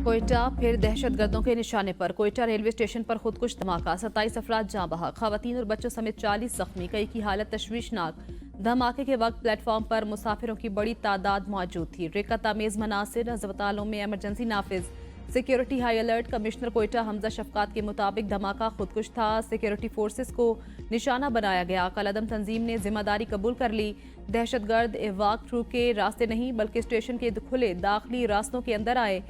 कोयटा फिर दहशतगर्दों के निशाने पर। कोयटा रेलवे स्टेशन पर खुदकुश धमाका, 27 अफराद जाँ बहक, खवातीन और बच्चों समेत 40 जख्मी, कई की हालत तशवीशनाक। धमाके के वक्त प्लेटफॉर्म पर मुसाफिरों की बड़ी तादाद मौजूद थी। रिक्कत आमेज मनासिर, अस्पतालों में इमरजेंसी नाफिज, security high alert. Commissioner Quetta Hamza Shafqat के मुताबिक धमाका खुदकुश था। सिक्योरिटी फोर्सेस को निशाना बनाया गया। कलअदम तंजीम ने जिम्मेदारी कबूल कर ली। दहशतगर्द वॉक थ्रू के रास्ते नहीं बल्कि स्टेशन के खुले दाखिली रास्तों के अंदर आए।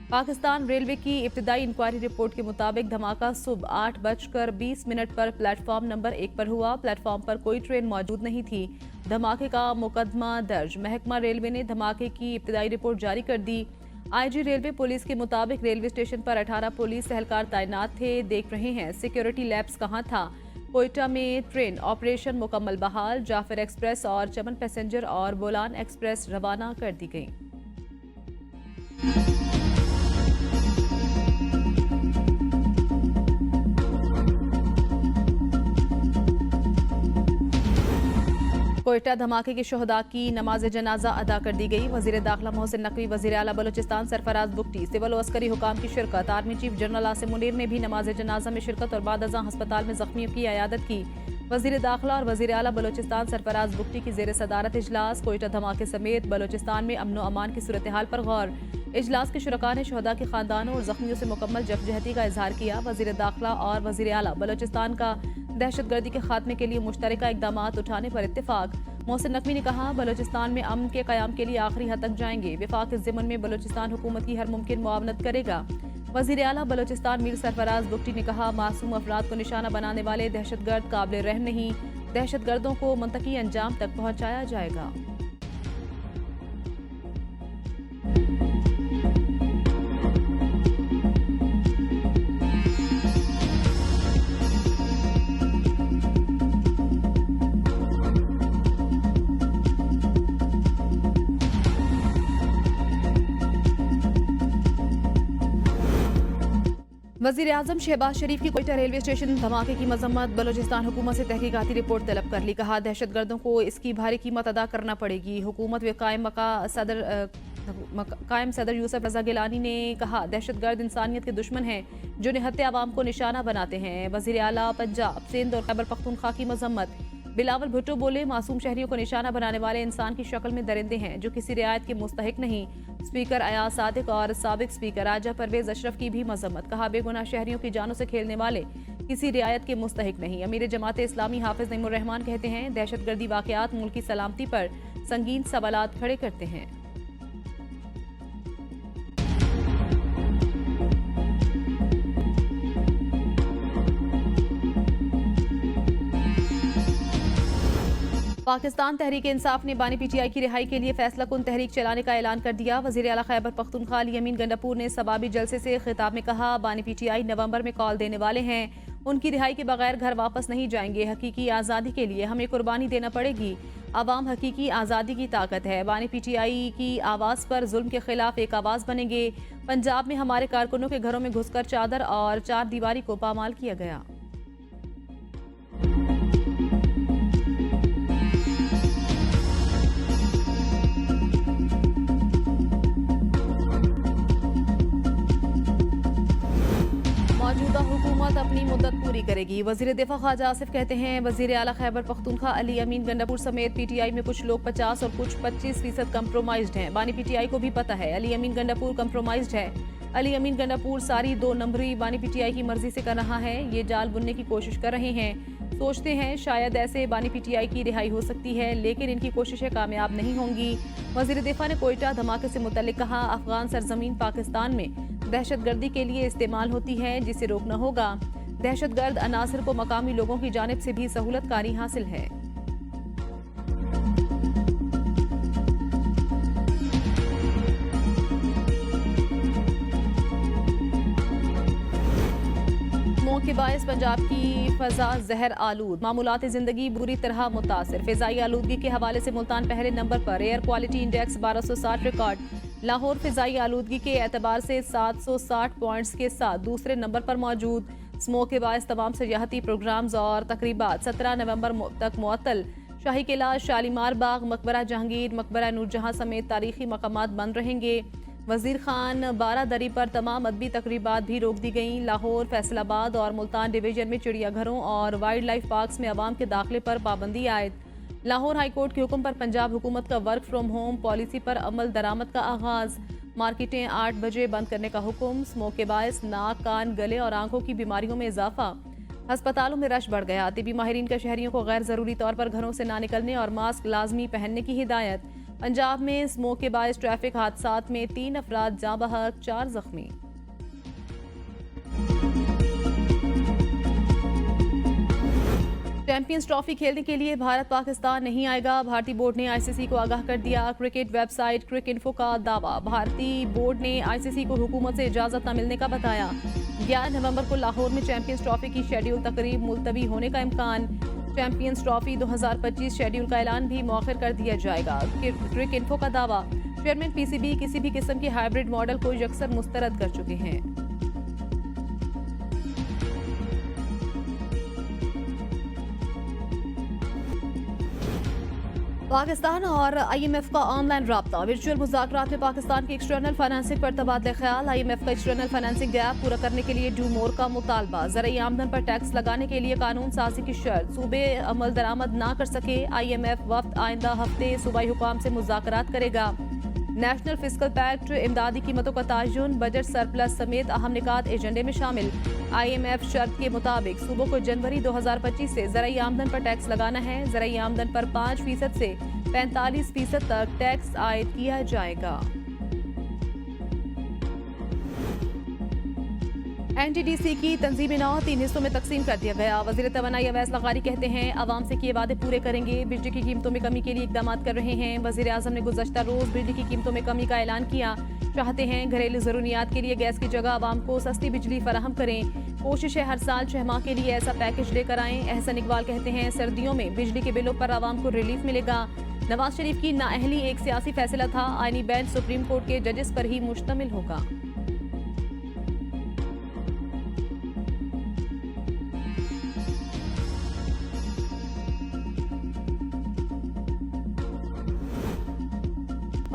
पाकिस्तान रेलवे की इब्तिदाई इंक्वायरी रिपोर्ट के मुताबिक धमाका सुबह 8:20 पर प्लेटफॉर्म नंबर 1 पर हुआ। प्लेटफॉर्म पर कोई ट्रेन मौजूद नहीं थी। धमाके का मुकदमा दर्ज। महकमा रेलवे ने धमाके की इब्तिदाई रिपोर्ट जारी कर दी। आईजी रेलवे पुलिस के मुताबिक रेलवे स्टेशन पर 18 पुलिस एहलकार तैनात थे। देख रहे हैं सिक्योरिटी लैब्स कहाँ था। कोयटा में ट्रेन ऑपरेशन मुकम्मल बहाल। जाफर एक्सप्रेस और चमन पैसेंजर और बोलान एक्सप्रेस रवाना कर दी गई। कोयटा धमाके के शोहदा की नमाज जनाजा अदा कर दी गई। वजीर दाखिला मोहसिन नकवी, वजीर आला बलोचिस्तान सरफराज बुगटी, सिविल और अस्करी हुकाम की शिरकत। Army chief general Asim Munir ने भी नमाज जनाजा में शिरकत और बाद अज़ां अस्पताल में जख्मियों की अयादत की। वजीर दाखिला और वजीर आला बलोचिस्तान सरफराज बुगटी की जेर सदारत इजलास। कोयटा धमाके समेत बलोचिस्तान में अमन व अमान की सूरत हाल पर गौर। इजलास के शुरका ने शहदा के खानदानों और जख्मियों से मुकम्मल जकजहती का इजहार किया। वजीर दाखिला और वजीर आला बलोचिस्तान का दहशतगर्दी के खात्मे के लिए मुश्तरका इकदाम उठाने पर इत्तेफाक। मोहसिन नकवी ने कहा, बलोचिस्तान में अमन के क़याम के लिए आखिरी हद तक जाएंगे। विफाक के ज़िम्मन में बलोचिस्तान हुकूमत की हर मुमकिन मुआवनत करेगा। वज़ीर आला बलोचिस्तान मीर सरफराज बुगटी ने कहा, मासूम अफराद को निशाना बनाने वाले दहशतगर्द काबिल रहम नहीं। दहशतगर्दों को मुंतकी अंजाम तक पहुँचाया जाएगा। वज़ीर आज़म शहबाज शरीफ की कोयटा रेलवे स्टेशन धमाके की मजम्मत। बलोचिस्तान हुकूमत से तहकीकाती रिपोर्ट तलब कर ली। कहा, दहशतगर्दों को इसकी भारी कीमत अदा करना पड़ेगी। हुकूमत व कायम सदर यूसुफ रजा गिलानी ने कहा, दहशतगर्द इंसानियत के दुश्मन हैं जो निहत्ते आवाम को निशाना बनाते हैं। वज़ीर आला पंजाब, सिंध और खैबर पख्तूनख्वा की मजम्मत। बिलावल भुट्टो बोले, मासूम शहरियों को निशाना बनाने वाले इंसान की शक्ल में दरिंदे हैं जो किसी रियायत के मुस्तहिक नहीं। स्पीकर अयाज सादिक और साबिक स्पीकर राजा परवेज अशरफ की भी मजम्मत। कहा, बेगुनाह शहरियों की जानों से खेलने वाले किसी रियायत के मुस्तहिक नहीं। अमीर जमात इस्लामी हाफिज नईमुर रहमान कहते हैं, दहशतगर्दी वाकयात मुल्क की सलामती पर संगीन सवालात खड़े करते हैं। पाकिस्तान तहरीक इंसाफ ने बानी पीटीआई की रिहाई के लिए फैसला कुन तहरीक चलाने का ऐलान कर दिया। वज़ीर आला खैबर पख्तूनख्वा अली अमीन गंडापुर ने सबाबी जलसे से खिताब में कहा, बानी पीटीआई नवंबर में कॉल देने वाले हैं। उनकी रिहाई के बगैर घर वापस नहीं जाएंगे। हकीकी आज़ादी के लिए हमें कुर्बानी देना पड़ेगी। आवाम हकीकी आज़ादी की ताकत है। बानी पीटीआई की आवाज़ पर जुल्म के खिलाफ एक आवाज़ बनेंगे। पंजाब में हमारे कारकुनों के घरों में घुसकर चादर और चार दीवारी को पामाल किया गया। मौजूदा हुकूमत अपनी मुद्दत पूरी करेगी। वज़ीर दिफा ख्वाजा आसिफ कहते हैं, वज़ीर आला खैबर पख्तूनख्वा अली अमीन गंडापुर समेत पीटीआई में कुछ लोग 50 और कुछ 25% कंप्रोमाइज्ड हैं। बानी पीटीआई को भी पता है अली अमीन गंडापुर कंप्रोमाइज्ड है। अली अमीन गंडापुर सारी 2 नंबरी बानी पीटीआई की मर्जी से कर रहा है। ये जाल बुनने की कोशिश कर रहे हैं। सोचते हैं शायद ऐसे बानी पीटीआई की रिहाई हो सकती है, लेकिन इनकी कोशिशें कामयाब नहीं होंगी। वज़ीर दिफा ने कोयटा धमाके से मुतल्लिक कहा, अफगान सरजमीन पाकिस्तान में दहशतगर्दी के लिए इस्तेमाल होती है, जिसे रोकना होगा। दहशतगर्द अनासर को मकामी लोगों की जानिब से भी सहूलतकारी हासिल है। के बायस पंजाब की फजा जहर आलूद, मामूलात ज़िंदगी बुरी तरह मुतासिर। फ़िज़ाई आलूदगी के हवाले से मुल्तान पहले नंबर पर। Air quality index 1260 record. Lahore फ़िज़ाई आलूदगी के एतबार से 760 पॉइंट्स के साथ दूसरे नंबर पर मौजूद। स्मोक के बायस तमाम सियाहती प्रोग्राम्स और तकरीबात 17 नवंबर तक मुअत्तल। शाही किला, शालीमार बाग, मकबरा जहांगीर, मकबरा नूरजहां समेत तारीखी मकामात बंद रहेंगे। वजीर खान बारादरी पर तमाम अदबी तकरीबात भी रोक दी गईं। लाहौर, फैसलाबाद और मुल्तान डिवीजन में चिड़ियाघरों और वाइल्ड लाइफ पार्क्स में अवाम के दाखिले पर पाबंदी आयद। लाहौर हाईकोर्ट के हुक्म पर पंजाब हुकूमत का वर्क फ्रॉम होम पॉलिसी पर अमल दरामद का आगाज। मार्केटें 8 बजे बंद करने का हुक्म। स्मोक के बायस नाक, कान, गले और आंखों की बीमारियों में इजाफा। अस्पतालों में रश बढ़ गया। तिबी माहिरीन का शहरियों को गैर जरूरी तौर पर घरों से ना निकलने और मास्क लाजमी पहनने की हिदायत। पंजाब में स्मोक के बायस ट्रैफिक हादसात में 3 अफराद जाँ बहक, 4 जख्मी। चैंपियंस ट्रॉफी खेलने के लिए भारत पाकिस्तान नहीं आएगा। भारतीय बोर्ड ने आईसीसी को आगाह कर दिया। क्रिकेट वेबसाइट क्रिकइन्फो का दावा। भारतीय बोर्ड ने आईसीसी को हुकूमत से इजाजत न मिलने का बताया। 11 नवंबर को लाहौर में चैंपियंस ट्रॉफी की शेड्यूल तकरीब मुलतवी होने का इम्कान। चैंपियंस ट्रॉफी 2025 शेड्यूल का ऐलान भी मौखर कर दिया जाएगा। क्रिकइन्फो का दावा। चेयरमैन पीसीबी किसी भी किस्म के हाइब्रिड मॉडल को यकसर मुस्तरद कर चुके हैं। पाकिस्तान और आईएमएफ का ऑनलाइन राब्ता। वर्चुअल मुज़ाकरात में पाकिस्तान की एक्सटर्नल फाइनेंसिंग पर तबादले ख्याल। आईएमएफ का एक्सटर्नल फाइनेंसिंग गैप पूरा करने के लिए डू मोर का मुतालबा। ज़राई आमदन पर टैक्स लगाने के लिए कानून साजी की शर्त। सूबे अमल दरामद ना कर सके। आईएमएफ वक्त आइंदा हफ्ते सूबाई हुकाम से मुज़ाकरात करेगा। नेशनल फिस्कल पैक्ट, इमदादी कीमतों का तयन, बजट सरप्लस समेत अहम निकात एजेंडे में शामिल। आईएमएफ शर्त के मुताबिक सूबों को जनवरी 2025 से ज़राई आमदन पर टैक्स लगाना है। ज़राई आमदन पर 5% से 45% तक टैक्स आयद किया जाएगा। एनटीडीसी की तंजीमी नौ 3 हिस्सों में तकसीम कर दिया गया। वज़ीर तवानाई अवैस लगारी कहते हैं आवाम से किए वादे पूरे करेंगे। बिजली की कीमतों में कमी के लिए इकदाम कर रहे हैं। वज़ीर आज़म ने गुज़श्ता रोज़ बिजली की कीमतों में कमी का ऐलान किया। चाहते हैं घरेलू ज़रूरियात के लिए गैस की जगह आवाम को सस्ती बिजली फराहम करें। कोशिश है हर साल 6 माह के लिए ऐसा पैकेज लेकर आएँ। एहसन इकबाल कहते हैं सर्दियों में बिजली के बिलों पर आवाम को रिलीफ मिलेगा। नवाज शरीफ की नाअहली एक सियासी फैसला था। आईनी बेंच सुप्रीम कोर्ट के जजेस पर ही मुश्तमिल होगा।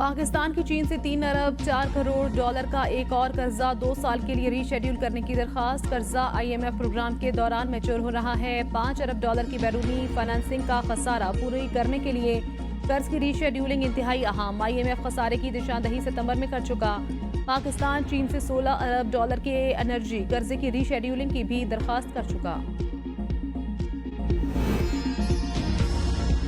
पाकिस्तान की चीन से 3 अरब 4 करोड़ डॉलर का एक और कर्जा 2 साल के लिए रीशेड्यूल करने की दरखास्त। कर्जा आईएमएफ प्रोग्राम के दौरान मैच्योर हो रहा है। 5 अरब डॉलर की बैरूनी फाइनेंसिंग का खसारा पूरी करने के लिए कर्ज की रीशेड्यूलिंग इंतहाई अहम। आईएमएफ खसारे की निशानदही सितंबर में कर चुका। पाकिस्तान चीन से 16 अरब डॉलर के एनर्जी कर्जे की रीशेड्यूलिंग की भी दरखास्त कर चुका।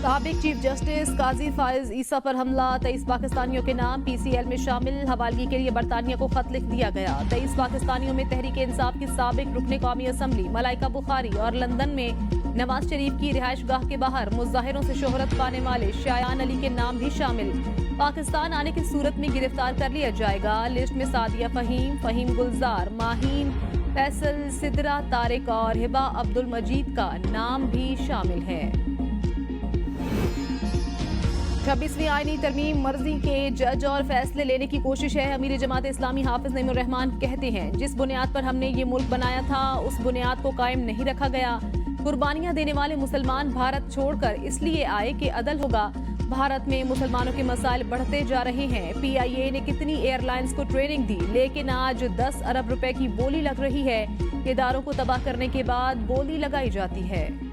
साबिक चीफ जस्टिस काजी फाइज ईसा पर हमला। 23 पाकिस्तानियों के नाम पीसीएल में शामिल। हवालगी के लिए बरतानिया को खत लिख दिया गया। 23 पाकिस्तानियों में तहरीक इंसाफ की साबिक रुकने कौमी असम्बली मलाइका बुखारी और लंदन में नवाज शरीफ की रिहाइश गाह के बाहर मुजाहिरों से शोहरत पाने वाले शायान अली के नाम भी शामिल। पाकिस्तान आने की सूरत में गिरफ्तार कर लिया जाएगा। लिस्ट में सादिया फहीम, फहीम गुलजार, माहीन, फैसल, सिदरा, तारिक और हिबा अब्दुल मजीद का नाम भी शामिल है। 26वीं आईनी तरमीम मर्जी के जज और फैसले लेने की कोशिश है। अमीर जमात इस्लामी हाफिज नईमुर रहमान कहते हैं जिस बुनियाद पर हमने ये मुल्क बनाया था उस बुनियाद को कायम नहीं रखा गया। कुर्बानियां देने वाले मुसलमान भारत छोड़कर इसलिए आए कि अदल होगा। भारत में मुसलमानों के मसाइल बढ़ते जा रहे हैं। पीआईए ने कितनी एयरलाइंस को ट्रेनिंग दी, लेकिन आज 10 अरब रुपए की बोली लग रही है। इदारों को तबाह करने के बाद बोली लगाई जाती है।